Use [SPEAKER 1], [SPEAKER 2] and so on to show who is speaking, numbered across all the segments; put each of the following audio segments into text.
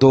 [SPEAKER 1] 2,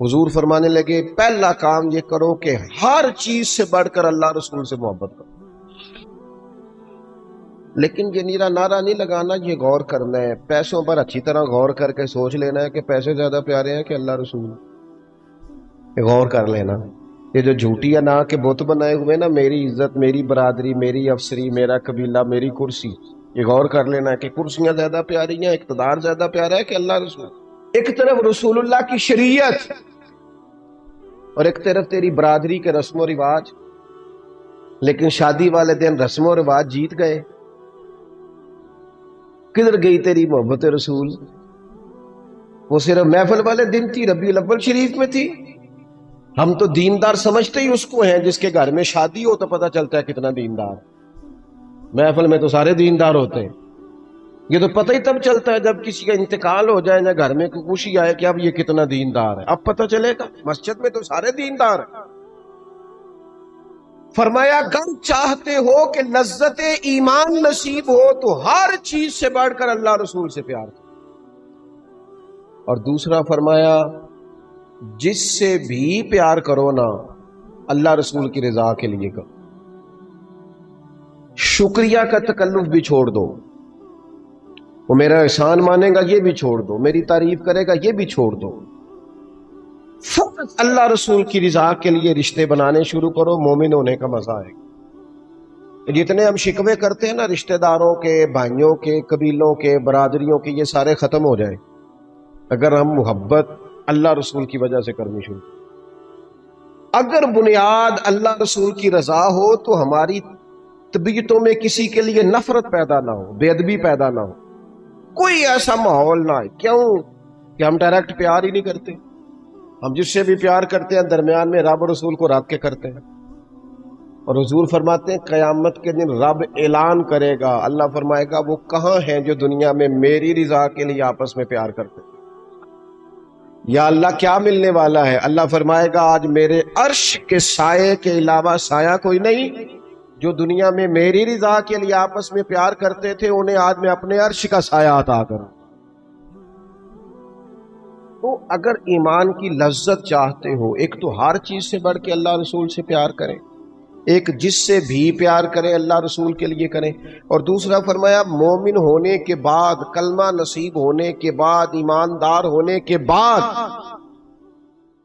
[SPEAKER 1] حضور فرمانے لگے پہلا کام یہ کرو کہ ہر چیز سے بڑھ کر اللہ رسول سے محبت کرو. لیکن یہ نیرا نعرہ نہیں لگانا، یہ غور کرنا ہے، پیسوں پر اچھی طرح غور کر کے سوچ لینا ہے کہ پیسے زیادہ پیارے ہیں کہ اللہ رسول. یہ غور کر لینا. یہ جو جھوٹی یا نا کے بت بنائے ہوئے نا، میری عزت، میری برادری، میری افسری، میرا قبیلہ، میری کرسی، یہ غور کر لینا ہے کہ کرسیاں زیادہ پیاری ہیں، اقتدار زیادہ پیارا ہے کہ اللہ رسول. ایک طرف رسول اللہ کی شریعت اور ایک طرف تیری برادری کے رسم و رواج، لیکن شادی والے دن رسم و رواج جیت گئے. کدھر گئی تیری محبت رسول؟ وہ صرف محفل والے دن تھی، ربیع الاول شریف میں تھی. ہم تو دیندار سمجھتے ہی اس کو ہیں جس کے گھر میں شادی ہو تو پتہ چلتا ہے کتنا دیندار. محفل میں تو سارے دیندار ہوتے ہیں. یہ تو پتہ ہی تب چلتا ہے جب کسی کا انتقال ہو جائے، نہ گھر میں کوئی خوشی آئے کہ اب یہ کتنا دیندار ہے. اب پتہ چلے گا. مسجد میں تو سارے دیندار ہیں. فرمایا اگر چاہتے ہو کہ لذت ایمان نصیب ہو تو ہر چیز سے بڑھ کر اللہ رسول سے پیار کرو. اور دوسرا فرمایا جس سے بھی پیار کرو نا اللہ رسول کی رضا کے لیے کرو. شکریہ کا تکلف بھی چھوڑ دو. وہ میرا احسان مانے گا یہ بھی چھوڑ دو، میری تعریف کرے گا یہ بھی چھوڑ دو. فقط اللہ رسول کی رضا کے لیے رشتے بنانے شروع کرو، مومن ہونے کا مزہ آئے گا. جتنے ہم شکوے کرتے ہیں نا رشتہ داروں کے، بھائیوں کے، قبیلوں کے، برادریوں کے، یہ سارے ختم ہو جائیں اگر ہم محبت اللہ رسول کی وجہ سے کرنی شروع. اگر بنیاد اللہ رسول کی رضا ہو تو ہماری طبیعتوں میں کسی کے لیے نفرت پیدا نہ ہو، بے ادبی پیدا نہ ہو، کوئی ایسا ماحول نہ ہے. کیوں کہ ہم ڈائریکٹ پیار ہی نہیں کرتے. ہم جس سے بھی پیار کرتے ہیں درمیان میں رب رسول کو رکھ کے کرتے ہیں. اور حضور فرماتے ہیں قیامت کے دن رب اعلان کرے گا، اللہ فرمائے گا وہ کہاں ہیں جو دنیا میں میری رضا کے لیے آپس میں پیار کرتے ہیں. یا اللہ کیا ملنے والا ہے؟ اللہ فرمائے گا آج میرے عرش کے سائے کے علاوہ سایہ کوئی نہیں. جو دنیا میں میری رضا کے لیے آپس میں پیار کرتے تھے انہیں آج میں اپنے عرش کا سایہ عطا کروں. تو اگر ایمان کی لذت چاہتے ہو، ایک تو ہر چیز سے بڑھ کے اللہ رسول سے پیار کریں، ایک جس سے بھی پیار کریں اللہ رسول کے لیے کریں، اور دوسرا فرمایا مومن ہونے کے بعد، کلمہ نصیب ہونے کے بعد، ایماندار ہونے کے بعد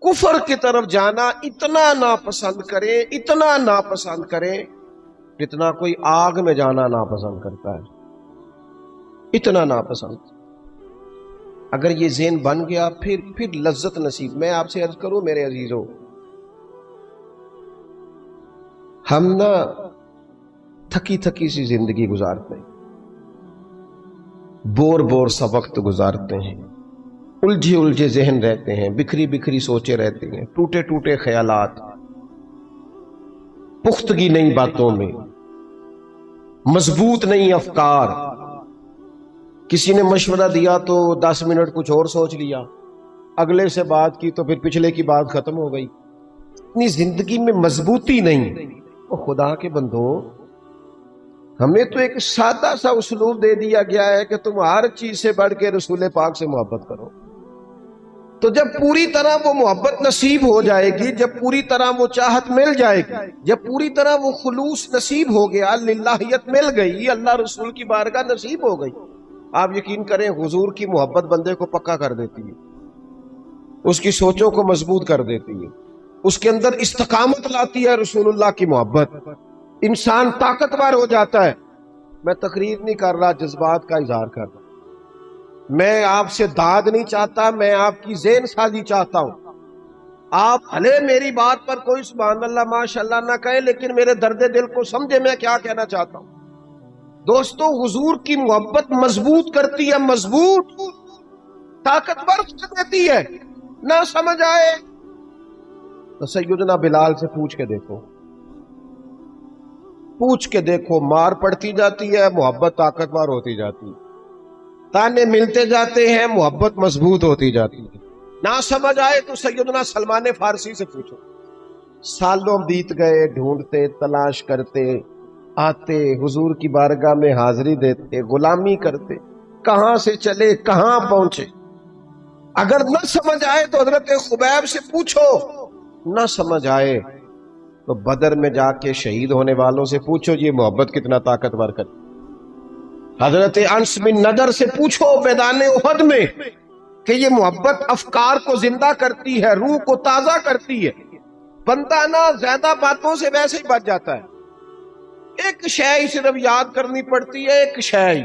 [SPEAKER 1] کفر کی طرف جانا اتنا ناپسند کریں، اتنا ناپسند کریں جتنا کوئی آگ میں جانا ناپسند کرتا ہے. اتنا ناپسند. اگر یہ ذہن بن گیا پھر لذت نصیب. میں آپ سے عرض کروں میرے عزیزوں، ہم نا تھکی تھکی سی زندگی گزارتے ہیں، بور سا وقت گزارتے ہیں، الجھے ذہن رہتے ہیں، بکھری بکھری سوچیں رہتی ہیں، ٹوٹے ٹوٹے خیالات، پختگی نہیں باتوں میں، مضبوط نہیں افکار. کسی نے مشورہ دیا تو 10 منٹ کچھ اور سوچ لیا، اگلے سے بات کی تو پھر پچھلے کی بات ختم ہو گئی. اتنی زندگی میں مضبوطی نہیں. خدا کے بندو، ہمیں تو ایک سادہ سا اسلوب دے دیا گیا ہے کہ تم ہر چیز سے بڑھ کے رسول پاک سے محبت کرو. تو جب پوری طرح وہ محبت نصیب ہو جائے گی، جب پوری طرح وہ چاہت مل جائے گی، جب پوری طرح وہ خلوص نصیب ہو گیا، للہیت مل گئی، اللہ رسول کی بارگاہ نصیب ہو گئی، آپ یقین کریں حضور کی محبت بندے کو پکا کر دیتی ہے، اس کی سوچوں کو مضبوط کر دیتی ہے، اس کے اندر استقامت لاتی ہے. رسول اللہ کی محبت انسان طاقتور ہو جاتا ہے. میں تقریر نہیں کر رہا، جذبات کا اظہار کر رہا. میں آپ سے داد نہیں چاہتا، میں آپ کی ذہن سازی چاہتا ہوں. آپ بھلے میری بات پر کوئی سبحان اللہ ماشاءاللہ نہ کہیں، لیکن میرے درد دل کو سمجھے میں کیا کہنا چاہتا ہوں. دوستو حضور کی محبت مضبوط کرتی ہے، مضبوط، طاقتور کر دیتی ہے. نہ سمجھ آئے تو سیدنا بلال سے پوچھ کے دیکھو، مار پڑتی جاتی ہے، محبت طاقتور ہوتی جاتی ہے، تانے ملتے جاتے ہیں، محبت مضبوط ہوتی جاتی ہے. نہ سمجھ آئے تو سیدنا سلمان فارسی سے پوچھو. سالوں بیت گئے، ڈھونڈتے، تلاش کرتے، آتے، حضور کی بارگاہ میں حاضری دیتے، غلامی کرتے، کہاں سے چلے کہاں پہنچے. اگر نہ سمجھ آئے تو حضرت خبیب سے پوچھو، نہ سمجھ آئے تو بدر میں جا کے شہید ہونے والوں سے پوچھو یہ محبت کتنا طاقتور کرتی۔ حضرت انس بن نضر سے پوچھو میدان احد میں کہ یہ محبت افکار کو زندہ کرتی ہے، روح کو تازہ کرتی ہے۔ بندہ نہ زیادہ باتوں سے ویسے ہی بچ جاتا ہے، ایک شے ہی صرف یاد کرنی پڑتی ہے، ایک شے ہی،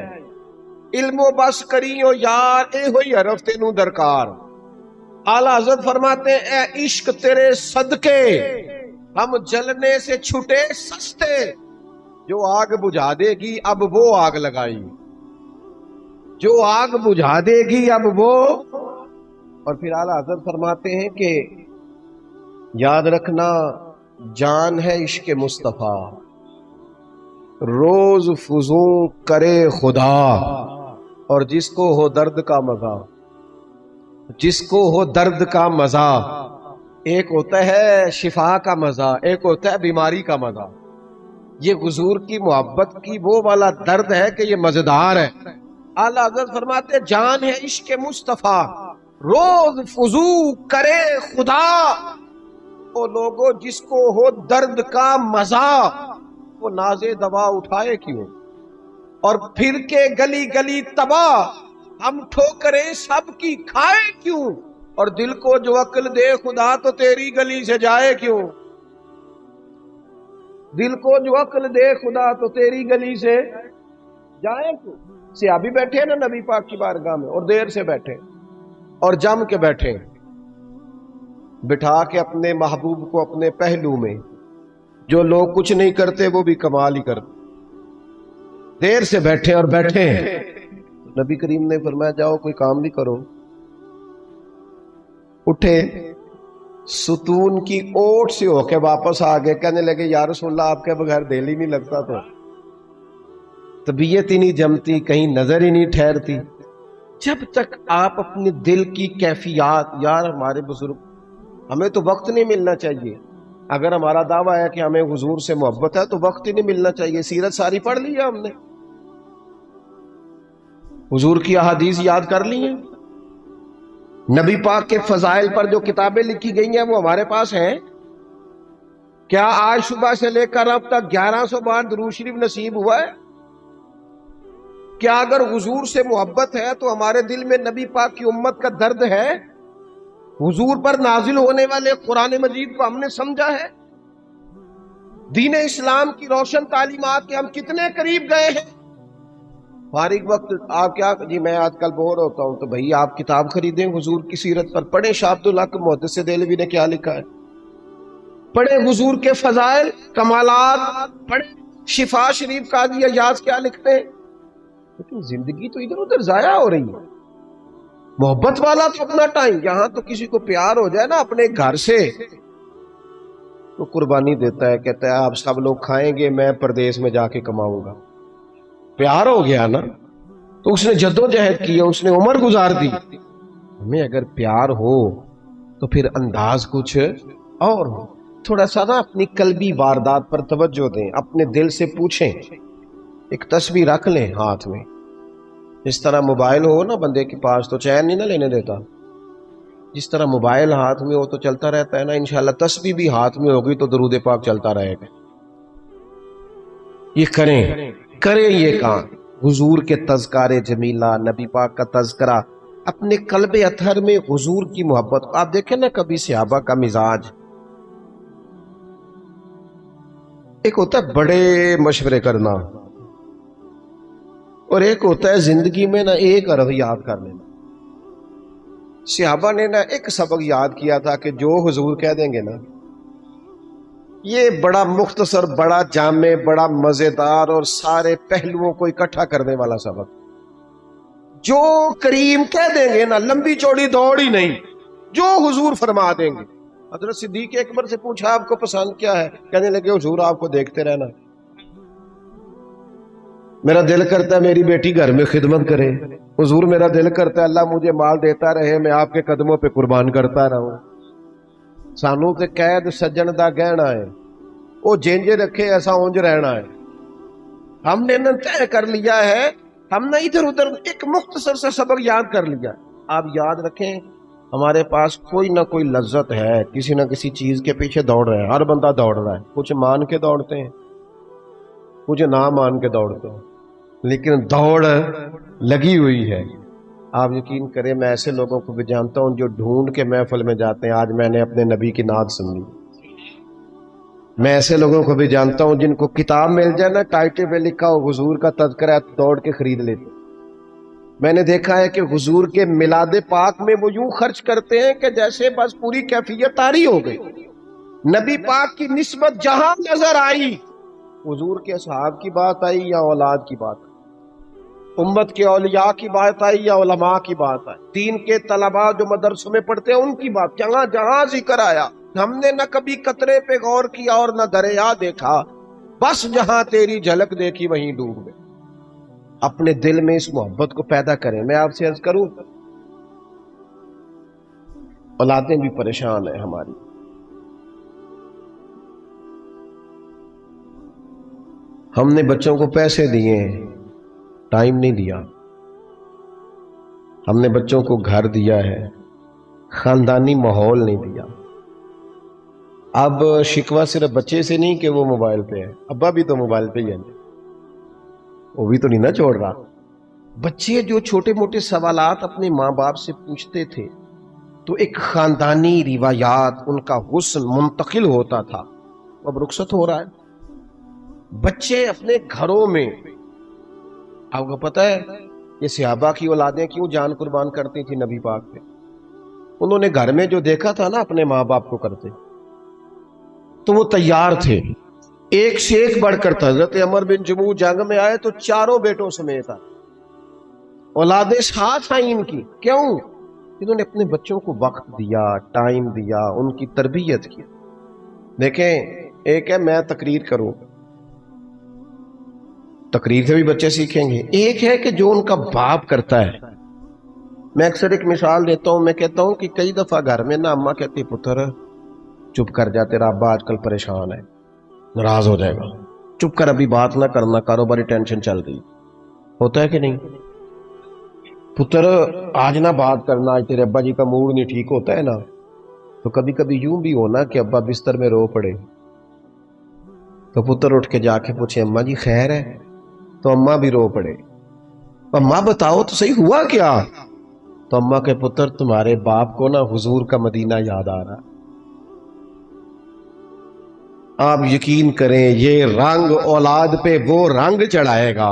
[SPEAKER 1] علم و بس کریو یار اے ہوئی حرف تینوں درکار۔ اعلیٰ حضرت فرماتے ہیں اے عشق تیرے صدقے ہم جلنے سے چھٹے سستے، جو آگ بجھا دے گی اب وہ آگ لگائی، جو آگ بجھا دے گی اب وہ۔ اور پھر اعلیٰ حضرت فرماتے ہیں کہ یاد رکھنا جان ہے عشق مصطفیٰ، روز فزوں کرے خدا، اور جس کو ہو درد کا مزہ، جس کو ہو درد کا مزہ، ایک ہوتا ہے شفا کا مزہ، ایک ہوتا ہے بیماری کا مزہ۔ یہ حضور کی محبت کی وہ والا درد ہے کہ یہ مزیدار ہے۔ اعلیٰ حضرت فرماتے جان ہے عشق مصطفیٰ، روز فزو کرے خدا، وہ لوگوں جس کو ہو درد کا مزہ، وہ نازے دوا اٹھائے کیوں، اور پھر کے گلی گلی تباہ ہم ٹھوکریں سب کی کھائے کیوں، اور دل کو جو عقل دے خدا تو تیری گلی سے جائے کیوں، دل کو جو عقل دے خدا تو تیری گلی سے جائے کیوں۔ صحابی بیٹھے نا نبی پاک کی بارگاہ میں، اور دیر سے بیٹھے اور جم کے بیٹھے، بٹھا کے اپنے محبوب کو اپنے پہلو میں، جو لوگ کچھ نہیں کرتے وہ بھی کمال ہی کرتے، دیر سے بیٹھے اور بیٹھے ہیں۔ نبی کریم نے فرمایا جاؤ کوئی کام بھی کرو، اٹھے ستون کی اوٹ سے ہو کے واپس آ گئے، کہنے لگے یا رسول اللہ آپ کے بغیر دل ہی نہیں لگتا، تو طبیعت ہی نہیں جمتی، کہیں نظر ہی نہیں ٹھہرتی۔ جب تک آپ اپنے دل کی کیفیات، یار ہمارے بزرگ، ہمیں تو وقت نہیں ملنا چاہیے، اگر ہمارا دعویٰ ہے کہ ہمیں حضور سے محبت ہے تو وقت ہی نہیں ملنا چاہیے۔ سیرت ساری پڑھ لی ہے ہم نے، حضور کی احادیث یاد کر لی ہیں، نبی پاک کے فضائل پر جو کتابیں لکھی گئی ہیں وہ ہمارے پاس ہیں۔ کیا آج صبح سے لے کر اب تک 1100 بار درود شریف نصیب ہوا ہے؟ کیا اگر حضور سے محبت ہے تو ہمارے دل میں نبی پاک کی امت کا درد ہے؟ حضور پر نازل ہونے والے قرآن مجید کو ہم نے سمجھا ہے؟ دین اسلام کی روشن تعلیمات کے ہم کتنے قریب گئے ہیں؟ فارغ وقت آپ کیا جی میں آج کل بور ہوتا ہوں، تو بھئی آپ کتاب خریدیں حضور کی سیرت پر، پڑھیں شاہ عبدالحق محدث دہلوی نے کیا لکھا ہے، پڑھیں حضور کے فضائل کمالات، پڑھیں شفا شریف قاضی ایاز کیا لکھتے ہیں۔ لیکن زندگی تو ادھر ادھر ضائع ہو رہی ہے۔ محبت والا تو اپنا ٹائم، یہاں تو کسی کو پیار ہو جائے نا اپنے گھر سے تو قربانی دیتا ہے، کہتا ہے آپ سب لوگ کھائیں گے میں پردیس میں جا کے کماؤں گا۔ پیار ہو گیا نا تو اس نے جدوجہد کی، اس نے عمر گزار دی۔ ہمیں اگر پیار ہو تو پھر انداز کچھ اور ہو۔ تھوڑا سا نا اپنی قلبی واردات پر توجہ دیں، اپنے دل سے پوچھیں، ایک تسبیح رکھ لیں ہاتھ میں، جس طرح موبائل ہو نا بندے کے پاس تو چین نہیں نہ لینے دیتا، جس طرح موبائل ہاتھ میں ہو تو چلتا رہتا ہے نا، انشاءاللہ تسبیح بھی ہاتھ میں ہوگی تو درود پاک چلتا رہے گا۔ یہ کریں یہ کام، حضور کے تذکار جمیلہ، نبی پاک کا تذکرہ، اپنے قلب اطہر میں حضور کی محبت۔ آپ دیکھیں نا کبھی صحابہ کا مزاج، ایک ہوتا ہے بڑے مشورے کرنا اور ایک ہوتا ہے زندگی میں نا ایک حرف یاد کر لینا۔ صحابہ نے نا ایک سبق یاد کیا تھا کہ جو حضور کہہ دیں گے نا، یہ بڑا مختصر، بڑا جامع، بڑا مزیدار اور سارے پہلوؤں کو اکٹھا کرنے والا سبق، جو کریم کہہ دیں گے نا، لمبی چوڑی دوڑ ہی نہیں، جو حضور فرما دیں گے۔ حضرت صدیق اکبر سے پوچھا آپ کو پسند کیا ہے؟ کہنے لگے حضور آپ کو دیکھتے رہنا، میرا دل کرتا ہے میری بیٹی گھر میں خدمت کرے، حضور میرا دل کرتا ہے اللہ مجھے مال دیتا رہے، میں آپ کے قدموں پہ قربان کرتا رہوں۔ سانو تے قید سجن دا گہنا ہے، وہ جینج رکھے ایسا اونج رہنا ہے۔ ہم نے نہ طے کر لیا ہے، ہم نے ادھر ادھر ایک مختصر سا سبق یاد کر لیا۔ آپ یاد رکھیں ہمارے پاس کوئی نہ کوئی لذت ہے، کسی نہ کسی چیز کے پیچھے دوڑ رہے ہیں، ہر بندہ دوڑ رہا ہے، کچھ مان کے دوڑتے ہیں، کچھ نہ مان کے دوڑتے ہیں، لیکن دوڑ لگی ہوئی ہے۔ آپ یقین کریں میں ایسے لوگوں کو بھی جانتا ہوں جو ڈھونڈ کے محفل میں جاتے ہیں، آج میں نے اپنے نبی کی نعت سنی۔ میں ایسے لوگوں کو بھی جانتا ہوں جن کو کتاب مل جائے نا، ٹائٹل پہ لکھا ہو حضور کا تذکرہ ہے، دوڑ کے خرید لیتے۔ میں نے دیکھا ہے کہ حضور کے میلاد پاک میں وہ یوں خرچ کرتے ہیں کہ جیسے بس پوری کیفیت طاری ہو گئی۔ نبی پاک کی نسبت جہاں نظر آئی، حضور کے اصحاب کی بات آئی یا اولاد کی بات آئی، امت کے اولیاء کی بات آئی یا علماء کی بات آئی، دین کے طلباء جو مدرسوں میں پڑھتے ہیں ان کی بات، جہاں جہاں ذکر آیا ہم نے نہ کبھی قطرے پہ غور کیا اور نہ دریا دیکھا، بس جہاں تیری جھلک دیکھی وہیں ڈوب گئے۔ اپنے دل میں اس محبت کو پیدا کریں۔ میں آپ سے عرض کروں، اولادیں بھی پریشان ہیں ہماری، ہم نے بچوں کو پیسے دیے ہیں، ٹائم نہیں دیا، ہم نے بچوں کو گھر دیا ہے، خاندانی ماحول نہیں دیا۔ اب شکوہ صرف بچے سے نہیں کہ وہ موبائل پہ ہے، ابا بھی تو موبائل پہ ہی ہے، وہ بھی تو نہیں نہ چھوڑ رہا۔ بچے جو چھوٹے موٹے سوالات اپنے ماں باپ سے پوچھتے تھے تو ایک خاندانی روایات، ان کا حسن منتقل ہوتا تھا، اب رخصت ہو رہا ہے۔ بچے اپنے گھروں میں، آپ کو پتہ ہے یہ صحابہ کی اولادیں کیوں جان قربان کرتی تھی نبی پاک پہ؟ انہوں نے گھر میں جو دیکھا تھا نا اپنے ماں باپ کو کرتے تو وہ تیار تھے، ایک سے ایک بڑھ کر تھا۔ حضرت عمر بن جموح جنگ میں آئے تو چاروں بیٹوں سمیت آئے، اولادیں ساتھ آئیں ان کی، کیوں؟ انہوں نے اپنے بچوں کو وقت دیا، ٹائم دیا، ان کی تربیت کی۔ دیکھیں ایک ہے میں تقریر کروں، تقریر سے بھی بچے سیکھیں گے، ایک ہے کہ جو ان کا باپ کرتا ہے۔ میں اکثر ایک مثال دیتا ہوں، میں کہتا ہوں کہ کئی دفعہ گھر میں نا اماں کہتی پتر چپ کر جا، تیرا ابا آج کل پریشان ہے، ناراض ہو جائے گا، چپ کر، ابھی بات نہ کرنا، کاروباری ٹینشن چل رہی۔ ہوتا ہے کہ نہیں؟ پتر آج نہ بات کرنا، آج تیرے ابا جی کا موڈ نہیں ٹھیک، ہوتا ہے نا؟ تو کبھی کبھی یوں بھی ہونا کہ ابا بستر میں رو پڑے تو پتر اٹھ کے جا کے پوچھے اماں جی خیر ہے، تو اماں بھی رو پڑے، اماں بتاؤ تو صحیح ہوا کیا؟ تو اماں کے پتر تمہارے باپ کو نا حضور کا مدینہ یاد آ رہا۔ آپ یقین کریں یہ رنگ اولاد پہ وہ رنگ چڑھائے گا